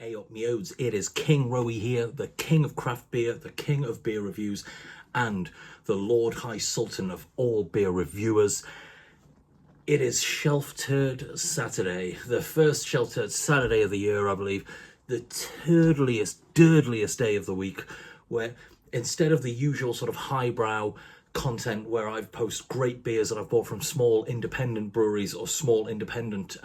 Hey up me odes, it is King Rowie here, the king of craft beer, the king of beer reviews, and the Lord High Sultan of all beer reviewers. It is Shelf Turd Saturday, the first Shelf Turd Saturday of the year, I believe, the dirtliest day of the week, where instead of the usual sort of highbrow content where I post great beers that I've bought from small independent breweries or small independent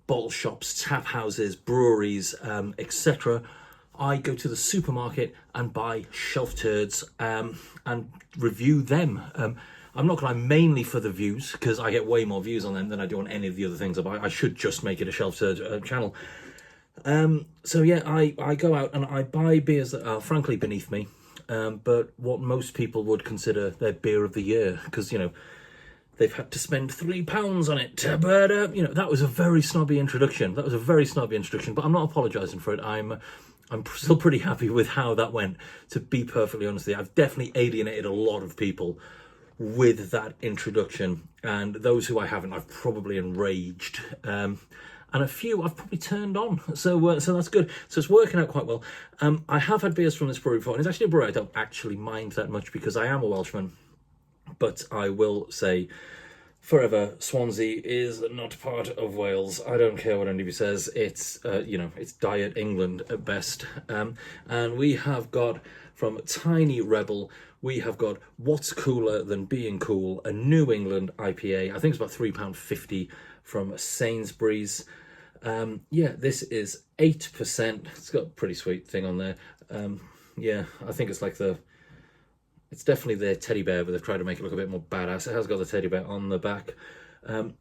bottle shops, tap houses, breweries, etc. I go to the supermarket and buy shelf turds and review them. I'm not going to lie, mainly for the views, because I get way more views on them than I do on any of the other things I buy. I should just make it a shelf turd channel. So yeah, I go out and I buy beers that are frankly beneath me, but what most people would consider their beer of the year, because, you know, they've had to spend £3 on it. But, you know, that was a very snobby introduction. But I'm not apologising for it. I'm still pretty happy with how that went, to be perfectly honest with you. I've definitely alienated a lot of people with that introduction. And those who I haven't, I've probably enraged. And a few I've probably turned on. So that's good. So it's working out quite well. I have had beers from this brewery before. And it's actually a brewery I don't actually mind that much because I am a Welshman. But I will say, forever, Swansea is not part of Wales. I don't care what anybody says. It's, you know, it's Diet England at best. And we have got, from Tiny Rebel, we have got What's Cooler Than Being Cool, a New England IPA. I think it's about £3.50 from Sainsbury's. Yeah, this is 8%. It's got a pretty sweet thing on there. Yeah, I think it's like it's definitely their teddy bear, but they've tried to make it look a bit more badass. It has got the teddy bear on the back.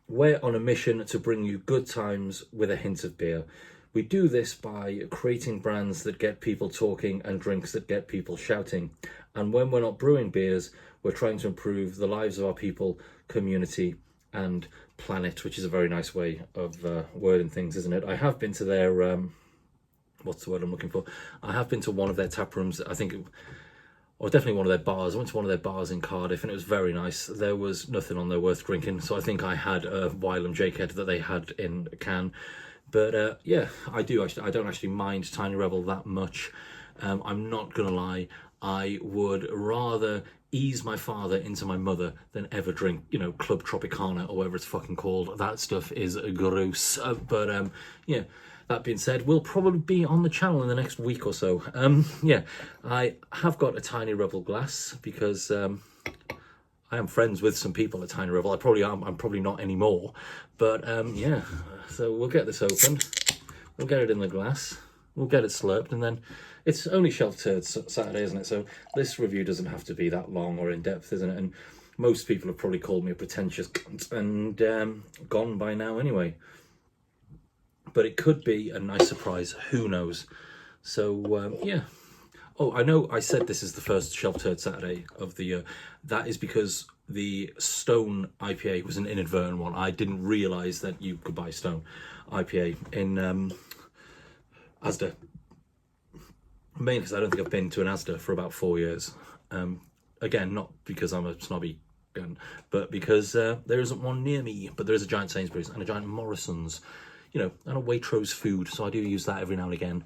We're on a mission to bring you good times with a hint of beer. We do this by creating brands that get people talking and drinks that get people shouting. And when we're not brewing beers, we're trying to improve the lives of our people, community, and planet, which is a very nice way of wording things, isn't it? I have been to their, what's the word I'm looking for? I have been to one of their tap rooms, I think, or definitely one of their bars. I went to one of their bars in Cardiff and it was very nice. There was nothing on there worth drinking, so I think I had a Wylam Jakehead that they had in a can. But yeah, I don't actually mind Tiny Rebel that much. I'm not gonna lie, I would rather ease my father into my mother than ever drink, you know, Club Tropicana or whatever it's fucking called. That stuff is gross. But yeah, that being said, we'll probably be on the channel in the next week or so. Yeah, I have got a Tiny Rebel glass because I am friends with some people at Tiny Rebel. I probably am. I'm probably not anymore. But yeah, so we'll get this open. We'll get it in the glass. We'll get it slurped, and then it's only Shelf Turds Saturday, isn't it? So this review doesn't have to be that long or in depth, isn't it? And most people have probably called me a pretentious cunt and gone by now anyway. But it could be a nice surprise, who knows. So yeah. Oh, I know I said this is the first Shelf Turd Saturday of the year. That is because the Stone IPA was an inadvertent one. I didn't realise that you could buy Stone IPA in Asda. Mainly because I don't think I've been to an Asda for about 4 years. Again, not because I'm a snobby gun, but because there isn't one near me. But there is a giant Sainsbury's and a giant Morrison's. You know, and a Waitrose food, so I do use that every now and again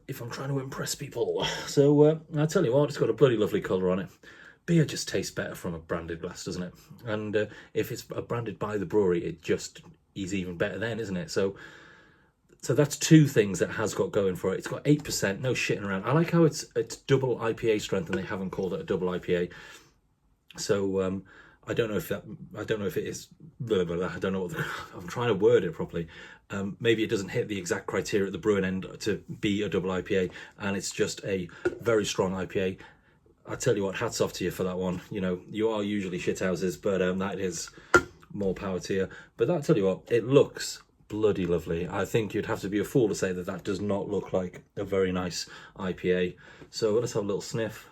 if I'm trying to impress people. So I tell you what, it's got a bloody lovely colour on it. Beer just tastes better from a branded glass, doesn't it? And if it's branded by the brewery, it just is even better then, isn't it? So that's two things that has got going for it. It's got 8%, no shitting around. I like how it's double IPA strength and they haven't called it a double IPA. So I don't know if it is, blah, blah, blah, I don't know what I'm trying to word it properly. Maybe it doesn't hit the exact criteria at the brewing end to be a double IPA, and it's just a very strong IPA. I tell you what, hats off to you for that one. You know, you are usually shithouses, but that is more power to you. But I tell you what, it looks bloody lovely. I think you'd have to be a fool to say that that does not look like a very nice IPA. So let's have a little sniff.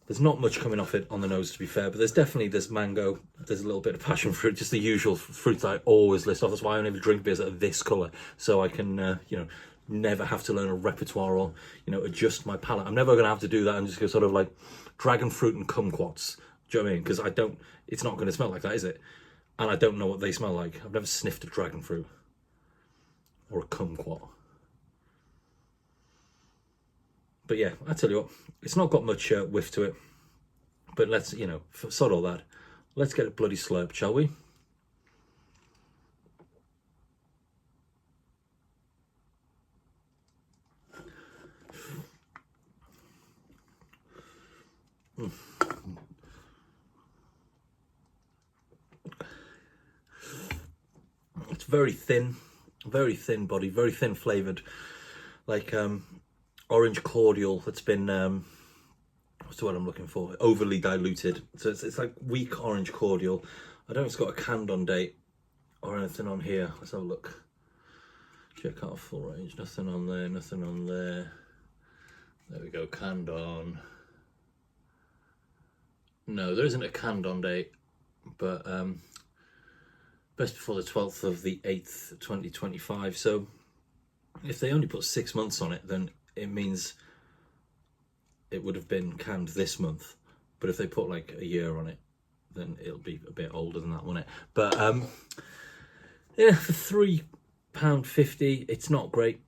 There's not much coming off it on the nose, to be fair, but there's mango, there's a little bit of passion fruit, just the usual fruits that I always list off. That's why I only ever drink beers that are this colour, so I can, you know, never have to learn a repertoire or, you know, adjust my palate. I'm never going to have to do that and just go sort of like dragon fruit and kumquats. Do you know what I mean? Because it's not going to smell like that, is it? And I don't know what they smell like. I've never sniffed a dragon fruit. or a kumquat. But yeah, I tell you what, it's not got much whiff to it. But let's, you know, sod all that. Let's get it bloody slurped, shall we? It's very thin body, very thin flavoured, like orange cordial that's been, what's the word I'm looking for? Overly diluted. So it's like weak orange cordial. I don't know if it's got a canned on date or anything on here. Let's have a look. Check out full range. Nothing on there, nothing on there. There we go, canned on. No, there isn't a canned on date, but best before the 12th of the 8th, 2025. So if they only put 6 months on it, then it means it would have been canned this month. But if they put like a year on it, then it'll be a bit older than that, won't it? But yeah, for £3.50, it's not great.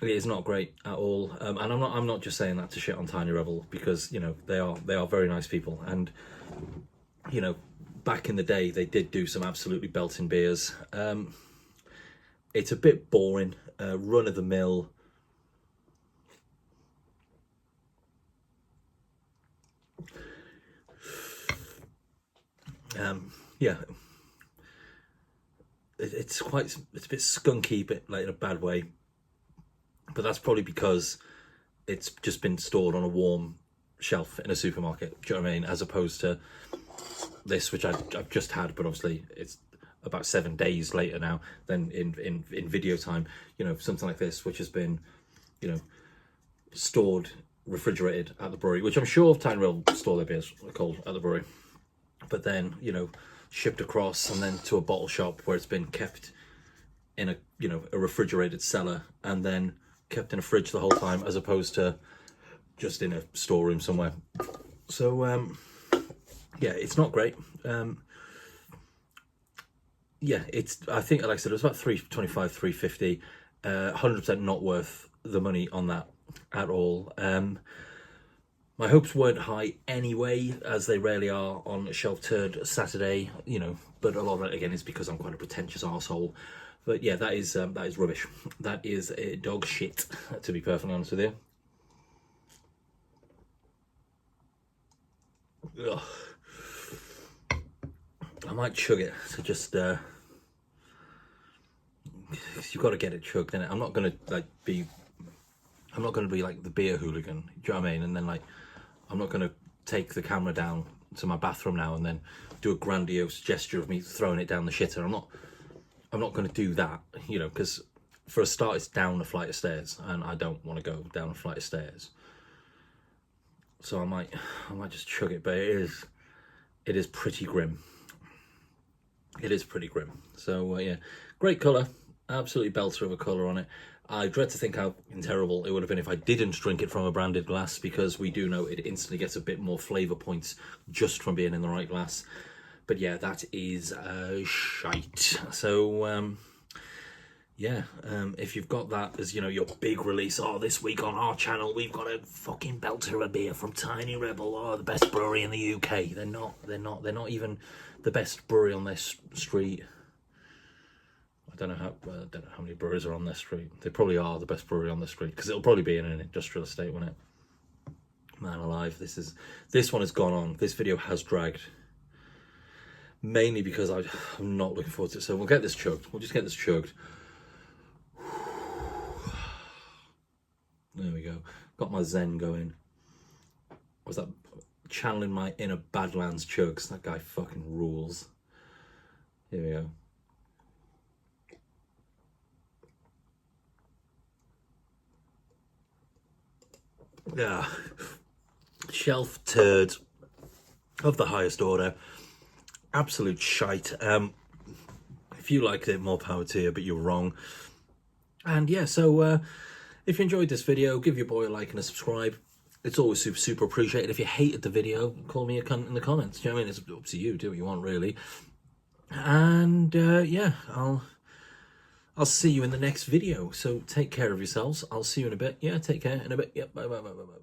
It is not great at all, and I'm not just saying that to shit on Tiny Rebel, because, you know, they are very nice people, and, you know, back in the day they did do some absolutely belting beers. It's a bit boring, run of the mill. Yeah, it's a bit skunky, but like in a bad way. But that's probably because it's just been stored on a warm shelf in a supermarket. Do you know what I mean? As opposed to this, which I've just had, but obviously it's about 7 days later now than in video time. You know, something like this, which has been, you know, stored, refrigerated at the brewery, which I'm sure Tiny Rebel store their beers cold at the brewery, but then, you know, shipped across and then to a bottle shop where it's been kept in a, you know, a refrigerated cellar, and then kept in a fridge the whole time, as opposed to just in a storeroom somewhere. So yeah, it's not great. Yeah, I think, like I said, it was about $3.25, $3.50. 100% not worth the money on that at all. My hopes weren't high anyway, as they rarely are on a Shelf Turd Saturday, you know, but a lot of it, again, is because I'm quite a pretentious arsehole. But yeah, that is rubbish. That is dog shit, to be perfectly honest with you. Ugh. I might chug it to just you've got to get it chugged, innit? I'm not gonna be like the beer hooligan, do you know what I mean? And then, like, I'm not gonna take the camera down to my bathroom now and then do a grandiose gesture of me throwing it down the shitter. I'm not going to do that, you know, because for a start, it's down a flight of stairs, and I don't want to go down a flight of stairs. So I might just chug it, but it is pretty grim. It is pretty grim. So yeah, great colour, absolutely belter of a colour on it. I dread to think how terrible it would have been if I didn't drink it from a branded glass, because we do know it instantly gets a bit more flavour points just from being in the right glass. But yeah, that is shite. So yeah, if you've got that as, you know, your big release, oh, this week on our channel we've got a fucking belter of a beer from Tiny Rebel, oh, the best brewery in the UK. They're not even the best brewery on this street. I don't know how many breweries are on this street. They probably are the best brewery on this street, because it'll probably be in an industrial estate, won't it? Man alive, this one has gone on. This video has dragged, mainly because I'm not looking forward to it. So we'll get this chugged. We'll just get this chugged. There we go. Got my zen going. Was that channeling my inner Badlands chugs? That guy fucking rules. Here we go. Yeah. Shelf turd of the highest order. Absolute shite. If you liked it, more power to you, but you're wrong. And yeah, so if you enjoyed this video, give your boy a like and a subscribe. It's always super appreciated. If you hated the video, call me a cunt in the comments. Do you know what I mean? It's up to you. Do what you want, really. And yeah, I'll I'll see you in the next video. So take care of yourselves. I'll see you in a bit. Yeah, take care in a bit. Yep, bye, bye, bye, bye, bye.